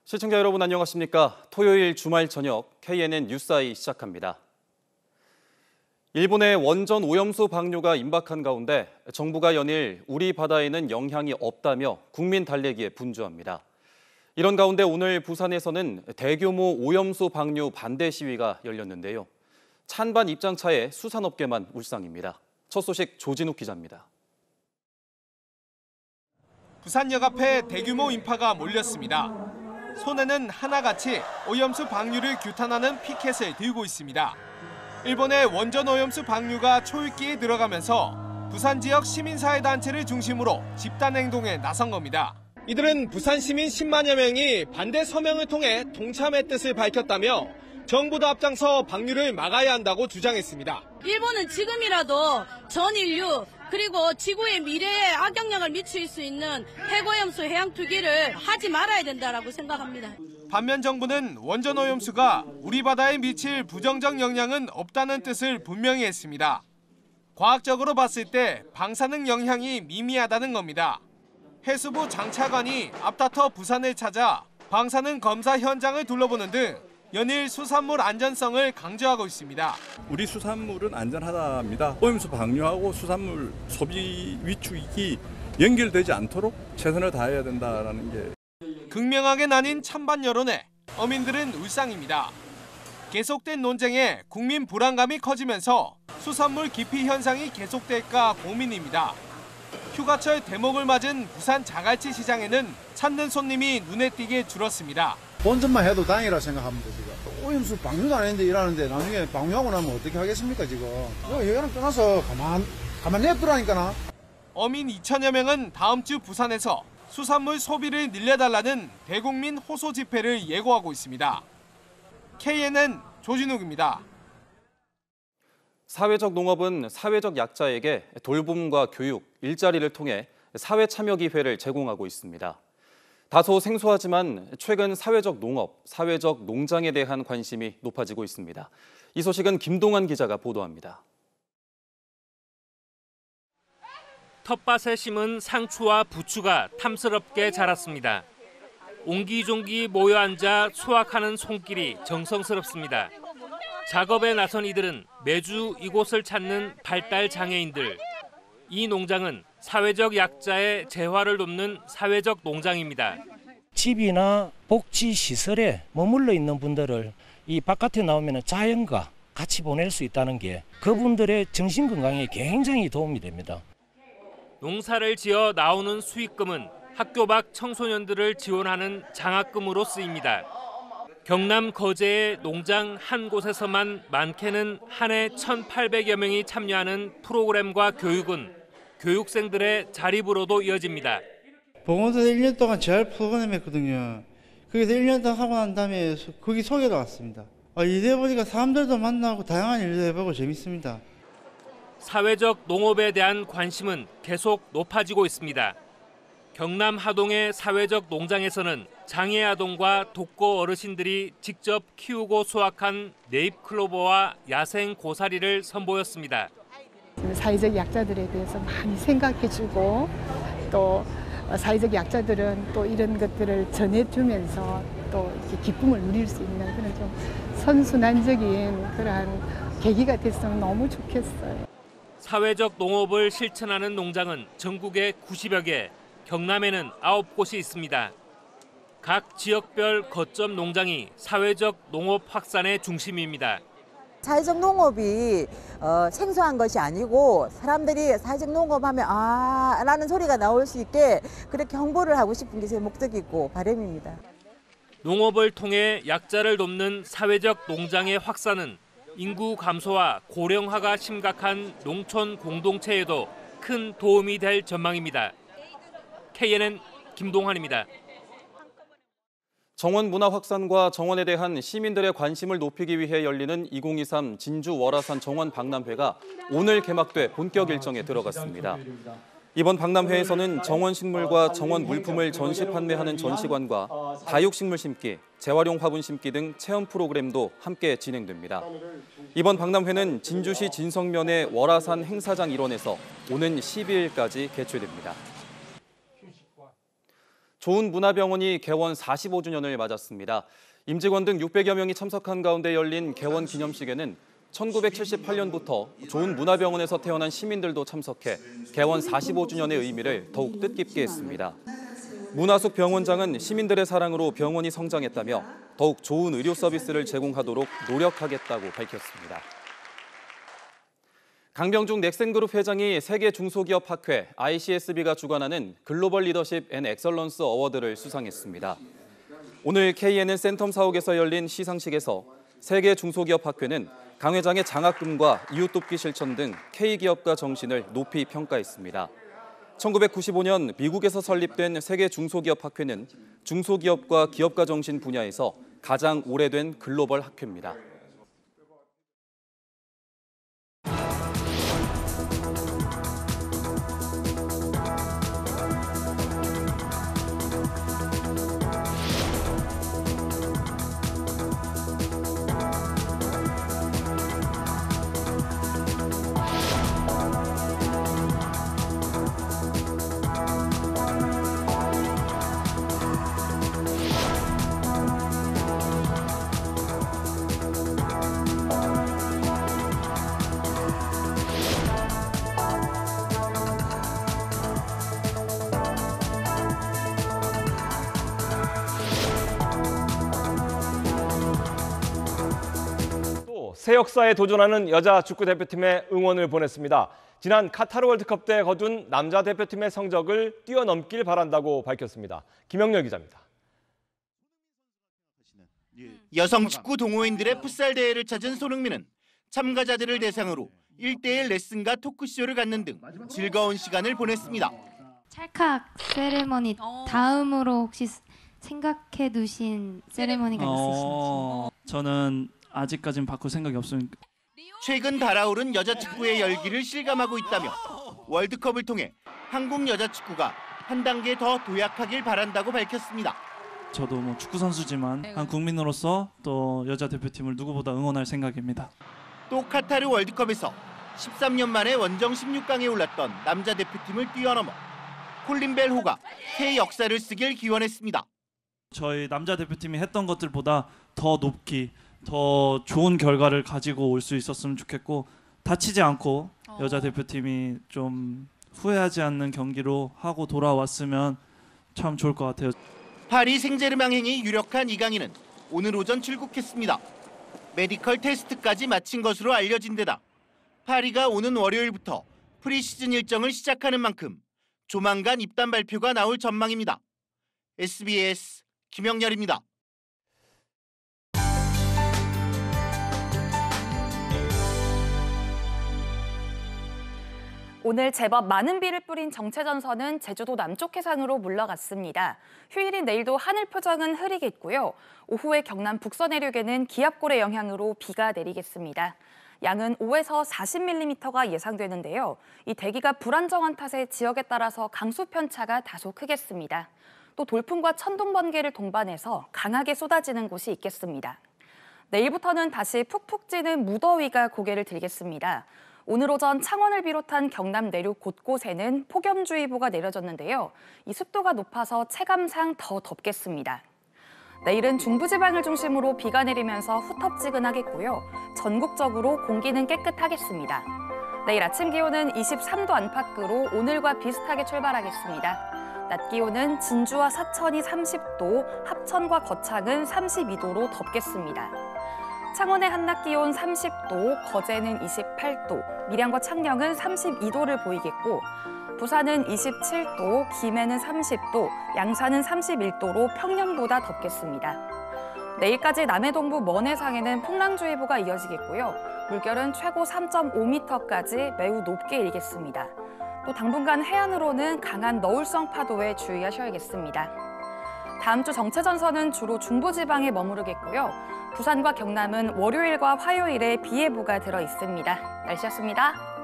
시청자 여러분 안녕하십니까? 토요일 주말 저녁 KNN 뉴스아이 시작합니다. 일본의 원전 오염수 방류가 임박한 가운데 정부가 연일 우리 바다에는 영향이 없다며 국민 달래기에 분주합니다. 이런 가운데 오늘 부산에서는 대규모 오염수 방류 반대 시위가 열렸는데요. 찬반 입장차에 수산업계만 울상입니다. 첫 소식 조진욱 기자입니다. 부산역 앞에 대규모 인파가 몰렸습니다. 손에는 하나같이 오염수 방류를 규탄하는 피켓을 들고 있습니다. 일본의 원전 오염수 방류가 초읽기에 들어가면서 부산 지역 시민사회단체를 중심으로 집단행동에 나선 겁니다. 이들은 부산 시민 10만여 명이 반대 서명을 통해 동참의 뜻을 밝혔다며 정부도 앞장서 방류를 막아야 한다고 주장했습니다. 일본은 지금이라도 전 인류 그리고 지구의 미래에 악영향을 미칠 수 있는 핵오염수 해양 투기를 하지 말아야 된다고 생각합니다. 반면 정부는 원전 오염수가 우리 바다에 미칠 부정적 영향은 없다는 뜻을 분명히 했습니다. 과학적으로 봤을 때 방사능 영향이 미미하다는 겁니다. 해수부 장차관이 앞다퉈 부산을 찾아 방사능 검사 현장을 둘러보는 등 연일 수산물 안전성을 강조하고 있습니다. 우리 수산물은 안전하답니다. 오염수 방류하고 수산물 소비 위축이 연결되지 않도록 최선을 다해야 된다는 게. 극명하게 나뉜 찬반 여론에 어민들은 울상입니다. 계속된 논쟁에 국민 불안감이 커지면서 수산물 기피 현상이 계속될까 고민입니다. 휴가철 대목을 맞은 부산 자갈치 시장에는 찾는 손님이 눈에 띄게 줄었습니다. 본전만 해도 다행이라 생각합니다. 지금 오염수 방류도 안 했는데 일하는데 나중에 방류하고 나면 어떻게 하겠습니까? 지금 여기는 떠나서 가만 냅두라니까나. 어민 2천여 명은 다음 주 부산에서 수산물 소비를 늘려달라는 대국민 호소 집회를 예고하고 있습니다. KNN 조진욱입니다. 사회적 농업은 사회적 약자에게 돌봄과 교육, 일자리를 통해 사회 참여 기회를 제공하고 있습니다. 다소 생소하지만 최근 사회적 농업, 사회적 농장에 대한 관심이 높아지고 있습니다. 이 소식은 김동환 기자가 보도합니다. 텃밭에 심은 상추와 부추가 탐스럽게 자랐습니다. 옹기종기 모여 앉아 수확하는 손길이 정성스럽습니다. 작업에 나선 이들은 매주 이곳을 찾는 발달 장애인들. 이 농장은 사회적 약자의 재활을 돕는 사회적 농장입니다. 집이나 복지시설에 머물러 있는 분들을 이 바깥에 나오면 자연과 같이 보낼 수 있다는 게 그분들의 정신건강에 굉장히 도움이 됩니다. 농사를 지어 나오는 수익금은 학교 밖 청소년들을 지원하는 장학금으로 쓰입니다. 경남 거제의 농장 한 곳에서만 많게는 한 해 1,800여 명이 참여하는 프로그램과 교육은 교육생들의 자립으로도 이어집니다. 봉원에서 1년 동안 재활 프로그램 했거든요. 거기서 1년 동안 하고 난 다음에 거기 소개도 왔습니다. 이래 보니까 사람들도 만나고 다양한 일도 해보고 재밌습니다. 사회적 농업에 대한 관심은 계속 높아지고 있습니다. 경남 하동의 사회적 농장에서는 장애 아동과 독거 어르신들이 직접 키우고 수확한 네잎클로버와 야생 고사리를 선보였습니다. 사회적 약자들에 대해서 많이 생각해주고 또 사회적 약자들은 또 이런 것들을 전해주면서 또 이렇게 기쁨을 누릴 수 있는 그런 좀 선순환적인 그러한 계기가 됐으면 너무 좋겠어요. 사회적 농업을 실천하는 농장은 전국에 90여 개, 경남에는 9곳이 있습니다. 각 지역별 거점 농장이 사회적 농업 확산의 중심입니다. 사회적 농업이 생소한 것이 아니고 사람들이 사회적 농업하면 라는 소리가 나올 수 있게 그렇게 홍보를 하고 싶은 게 제 목적이고 바람입니다. 농업을 통해 약자를 돕는 사회적 농장의 확산은 인구 감소와 고령화가 심각한 농촌 공동체에도 큰 도움이 될 전망입니다. KNN 김동환입니다. 정원 문화 확산과 정원에 대한 시민들의 관심을 높이기 위해 열리는 2023 진주 월화산 정원 박람회가 오늘 개막돼 본격 일정에 들어갔습니다. 이번 박람회에서는 정원 식물과 정원 물품을 전시 판매하는 전시관과 다육식물 심기, 재활용 화분 심기 등 체험 프로그램도 함께 진행됩니다. 이번 박람회는 진주시 진성면의 월화산 행사장 일원에서 오는 12일까지 개최됩니다. 좋은문화병원이 개원 45주년을 맞았습니다. 임직원 등 600여 명이 참석한 가운데 열린 개원 기념식에는 1978년부터 좋은문화병원에서 태어난 시민들도 참석해 개원 45주년의 의미를 더욱 뜻깊게 했습니다. 문화숙 병원장은 시민들의 사랑으로 병원이 성장했다며 더욱 좋은 의료 서비스를 제공하도록 노력하겠다고 밝혔습니다. 강병중 넥센그룹 회장이 세계 중소기업 학회 ICSB가 주관하는 글로벌 리더십 앤 엑설런스 어워드를 수상했습니다. 오늘 KNN 센텀 사옥에서 열린 시상식에서 세계 중소기업 학회는 강 회장의 장학금과 이웃돕기 실천 등 K기업가 정신을 높이 평가했습니다. 1995년 미국에서 설립된 세계 중소기업 학회는 중소기업과 기업가 정신 분야에서 가장 오래된 글로벌 학회입니다. 새 역사에 도전하는 여자 축구 대표팀에 응원을 보냈습니다. 지난 카타르 월드컵 때 거둔 남자 대표팀의 성적을 뛰어넘길 바란다고 밝혔습니다. 김영렬 기자입니다. 여성 축구 동호인들의 풋살 대회를 찾은 손흥민은 참가자들을 대상으로 1:1 레슨과 토크쇼를 갖는 등 즐거운 시간을 보냈습니다. 찰칵 세레머니 다음으로 혹시 생각해 두신 세레머니가 있으신지? 저는 아직까지는 바꿀 생각이 없으니까. 최근 달아오른 여자 축구의 열기를 실감하고 있다며 월드컵을 통해 한국 여자 축구가 한 단계 더 도약하길 바란다고 밝혔습니다. 저도 축구 선수지만 한 국민으로서 또 여자 대표팀을 누구보다 응원할 생각입니다. 또 카타르 월드컵에서 13년 만에 원정 16강에 올랐던 남자 대표팀을 뛰어넘어 콜린 벨 호가 새 역사를 쓰길 기원했습니다. 저희 남자 대표팀이 했던 것들보다 더 높기, 더 좋은 결과를 가지고 올 수 있었으면 좋겠고 다치지 않고 여자 대표팀이 좀 후회하지 않는 경기로 하고 돌아왔으면 참 좋을 것 같아요. 파리 생제르맹행이 유력한 이강인은 오늘 오전 출국했습니다. 메디컬 테스트까지 마친 것으로 알려진 데다 파리가 오는 월요일부터 프리시즌 일정을 시작하는 만큼 조만간 입단 발표가 나올 전망입니다. SBS 김영렬입니다. 오늘 제법 많은 비를 뿌린 정체전선은 제주도 남쪽 해상으로 물러갔습니다. 휴일인 내일도 하늘 표정은 흐리겠고요. 오후에 경남 북서 내륙에는 기압골의 영향으로 비가 내리겠습니다. 양은 5에서 40mm가 예상되는데요. 이 대기가 불안정한 탓에 지역에 따라서 강수 편차가 다소 크겠습니다. 또 돌풍과 천둥 번개를 동반해서 강하게 쏟아지는 곳이 있겠습니다. 내일부터는 다시 푹푹 찌는 무더위가 고개를 들겠습니다. 오늘 오전 창원을 비롯한 경남 내륙 곳곳에는 폭염주의보가 내려졌는데요. 이 습도가 높아서 체감상 더 덥겠습니다. 내일은 중부지방을 중심으로 비가 내리면서 후텁지근하겠고요. 전국적으로 공기는 깨끗하겠습니다. 내일 아침 기온은 23도 안팎으로 오늘과 비슷하게 출발하겠습니다. 낮 기온은 진주와 사천이 30도, 합천과 거창은 32도로 덥겠습니다. 창원의 한낮 기온 30도, 거제는 28도, 밀양과 창녕은 32도를 보이겠고 부산은 27도, 김해는 30도, 양산은 31도로 평년보다 덥겠습니다. 내일까지 남해 동부 먼 해상에는 풍랑주의보가 이어지겠고요. 물결은 최고 3.5m까지 매우 높게 일겠습니다. 또 당분간 해안으로는 강한 너울성 파도에 주의하셔야겠습니다. 다음 주 정체전선은 주로 중부지방에 머무르겠고요. 부산과 경남은 월요일과 화요일에 비 예보가 들어 있습니다. 날씨였습니다.